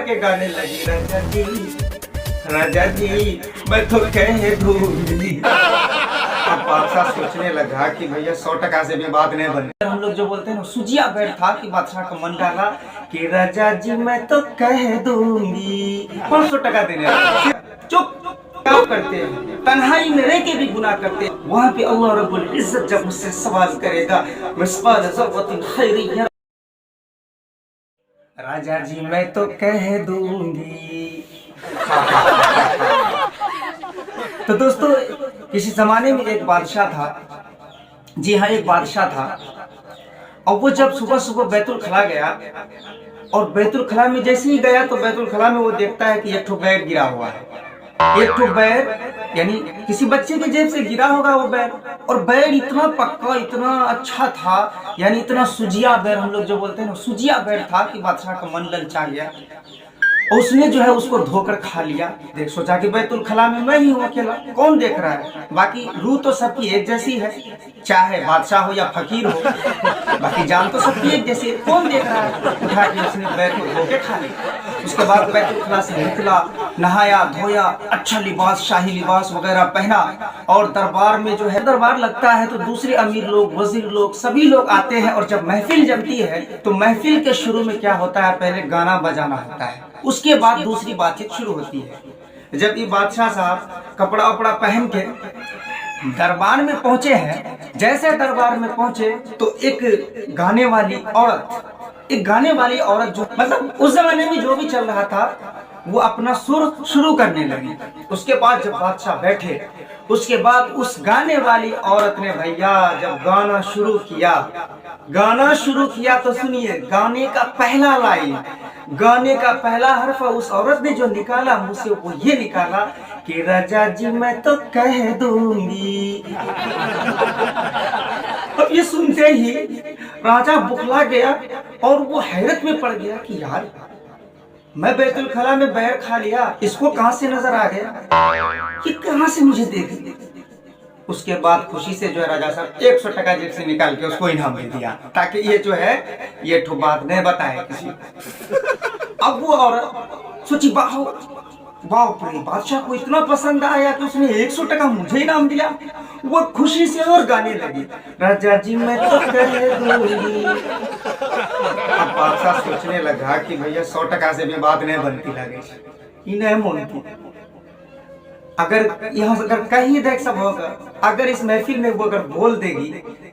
करके गाने लगी, राजा जी मैं तो कह दूंगी। अब बादशाह सोचने लगा कि भैया 100 से भी बात नहीं बनी। हम लोग जो बोलते हैं ना, सुजिया बैठ था कि बादशाह का मन डाला कि राजा जी मैं तो कह दूंगी, 500 देने लगा। चुप क्या करते हैं, तन्हाई में रह के भी गुनाह करते हैं। वहाँ पे अल्लाह रब्बुल इज्जत जब मुझसे सवाल करेगा, राजा जी मैं तो कह दूंगी। तो दोस्तों, किसी जमाने में एक बादशाह था। जी हाँ, एक बादशाह था। और वो जब सुबह सुबह बैतुल खला गया, और बैतुल खला में जैसे ही गया तो बैतुल खला में वो देखता है कि एक ठो बैर गिरा हुआ है। एक ठो बैर यानी किसी बच्चे के जेब से गिरा होगा वो बैर। और बैर इतना पक्का, इतना अच्छा था, यानी इतना सुजिया बैर, हम लोग जो बोलते हैं ना, सुजिया बैर था कि बादशाह का मन ललचा गया। और उसने जो है उसको धोकर खा लिया। देख सोचा कि बैतुल खला में मैं ही हूँ अकेला, कौन देख रहा है, बाकी रूह तो सबकी एक जैसी है, चाहे बादशाह हो या फकीर हो, बाकी जान तो सबकी एक जैसी है, कौन देख रहा है। उठा के उसने बैर को धो के खा लिया। उसके बाद बैतुल खला से निकला, नहाया धोया, अच्छा लिबास, शाही लिबास वगैरह पहना। और दरबार में जो है, दरबार लगता है तो दूसरे अमीर लोग, वजीर लोग, सभी लोग आते हैं। और जब महफिल जमती है तो महफिल के शुरू में क्या होता है, पहले गाना बजाना होता है, उसके बाद दूसरी बातचीत शुरू होती है। जब ये बादशाह साहब कपड़ा वपड़ा पहन के दरबार में पहुंचे हैं, जैसे दरबार में पहुंचे तो एक गाने वाली औरत जो, मतलब उस जमाने में जो भी चल रहा था, वो अपना सुर शुरू करने लगी। उसके बाद जब बादशाह बैठे, उसके बाद उस गाने वाली औरत ने भैया जब गाना शुरू किया तो सुनिए, गाने का पहला लाइन, गाने का पहला हर्फ उस औरत ने जो निकाला मुझसे, वो ये निकाला कि राजा जी मैं तो कह दूंगी। अब ये सुनते ही राजा बुखला गया और वो हैरत में पड़ गया कि यार, मैं बैतुल खला में बैर खा लिया, इसको कहां से नजर आ गया, कि कहां से मुझे देख। उसके बाद खुशी से जो है राजा साहब 100 जेब से निकाल के उसको इनाम दे दिया, ताकि ये जो है ये ठो बात नहीं बताए किसी। अब वो औरत सोची, बाप रे, बादशाह को इतना पसंद आया कि उसने 100 मुझे इनाम दिया। वो खुशी से और गाने लगी, राजा जी मैं तो कह दूंगी। अब बादशाह सोचने लगा कि भैया 100 से भी बात नहीं बनती लगे, नहीं मोनती। अगर यहाँ अगर कहीं देख सब होगा, अगर इस महफिल में वो अगर बोल देगी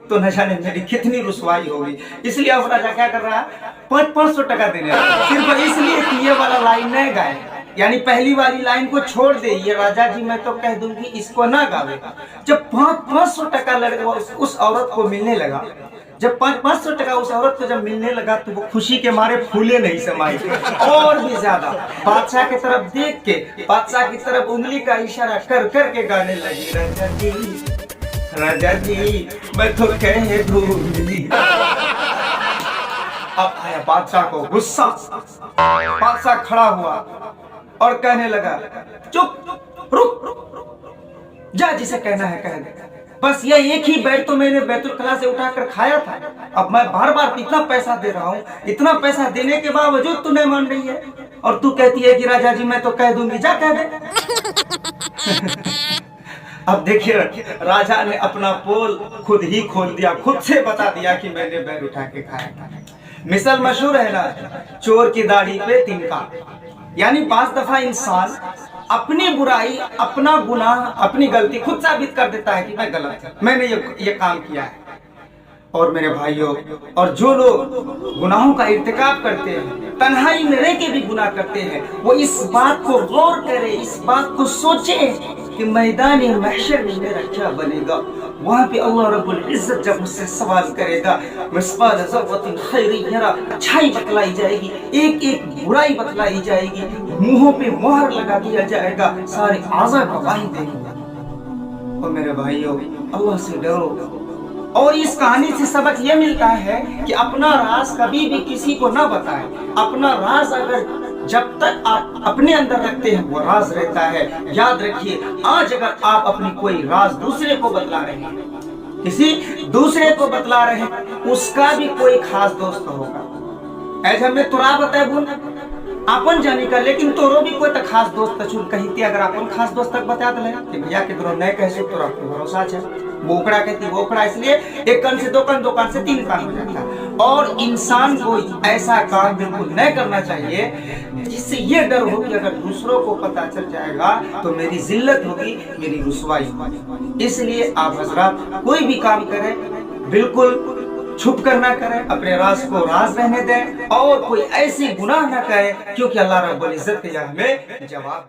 तो न जाने मेरी कितनी रुसवाई होगी। इसलिए अब राजा क्या कर रहा है, 500 देने रहा, सिर्फ इसलिए कि ये वाला लाइन नहीं गाए, यानी पहली वाली लाइन को छोड़ दे, ये राजा जी मैं तो कह दूंगी, इसको ना गावे। जब 500 लगा उस औरत को मिलने लगा, जब 500 उस औरत को जब मिलने लगा तो वो खुशी के मारे फूले नहीं समाई, और भी ज्यादा बादशाह की तरफ देख के, बादशाह की तरफ उंगली का इशारा कर कर के गाने लगी, राजा जी मैं तो कह दूंगी। अब आया बादशाह को गुस्सा। बादशाह खड़ा हुआ और कहने लगा, चुप, रुक, जा, जिसे कहना है कह दे। बस ये एक ही बैर तो मैंने बैतुल खला से उठाकर खाया था, अब मैं बार बार इतना पैसा दे रहा हूँ, इतना पैसा देने के बावजूद तू नहीं मान रही है, और तू कहती है कि राजा जी मैं तो कह दूंगी, जा कह दे। अब देखिए, राजा ने अपना पोल खुद ही खोल दिया, खुद से बता दिया कि मैंने बैर उठा के खाया था। मिसल मशहूर है ना, चोर की दाढ़ी पे तिनका, यानी 5 दफा इंसान अपनी बुराई, अपना गुनाह, अपनी गलती खुद साबित कर देता है कि मैं गलत है, मैंने ये काम किया है। और मेरे भाइयों, और जो लोग गुनाहों का इर्तिकाब करते हैं, तन्हाई में रह के भी गुनाह करते हैं, वो इस बात को गौर करे, इस बात को सोचे कि मैदान महशर में मेरा क्या बनेगा। वहाँ पे अल्लाह रब्बुल इज्जत जब मुझसे सवाल करेगा, अच्छाई बतलाई जाएगी, एक एक बुराई बतलाई जाएगी, मुंहों पे मोहर लगा दिया जाएगा, सारे आज़ा गवाही देंगे। और मेरे भाइयों, अल्लाह से डरो। और इस कहानी से सबक ये मिलता है कि अपना राज कभी भी किसी को ना बताएं। अपना राज अगर जब तक आप अपने अंदर रखते हैं वो राज रहता है। याद रखिए, आज अगर आप अपनी कोई राज दूसरे को बतला रहे हैं, किसी दूसरे को बतला रहे हैं, उसका भी कोई खास दोस्त होगा। ऐसा मैं तुरा बताए बोल, अपन जानी का, लेकिन तोरो भी कोई तो खास दोस्त चुन कही अगर अपन खास दोस्त तक बता दे कि भैया के नहीं कह सो तोरा भरोसा है बोकड़ा कहती बोकड़ा, इसलिए एक कान से दो कान, दो कान से तीन कान हो जाता है। और इंसान को ऐसा काम बिल्कुल नहीं करना चाहिए जिससे ये डर हो कि अगर दूसरों को पता चल जाएगा तो मेरी जिल्लत होगी, मेरी रुसवाई होगी। इसलिए आप हजरात कोई भी काम करें बिल्कुल छुप कर ना करें, अपने राज को राज रहने दें और कोई ऐसी गुनाह ना करे, क्योंकि अल्लाह रब्बुल इज्जत के हमें जवाब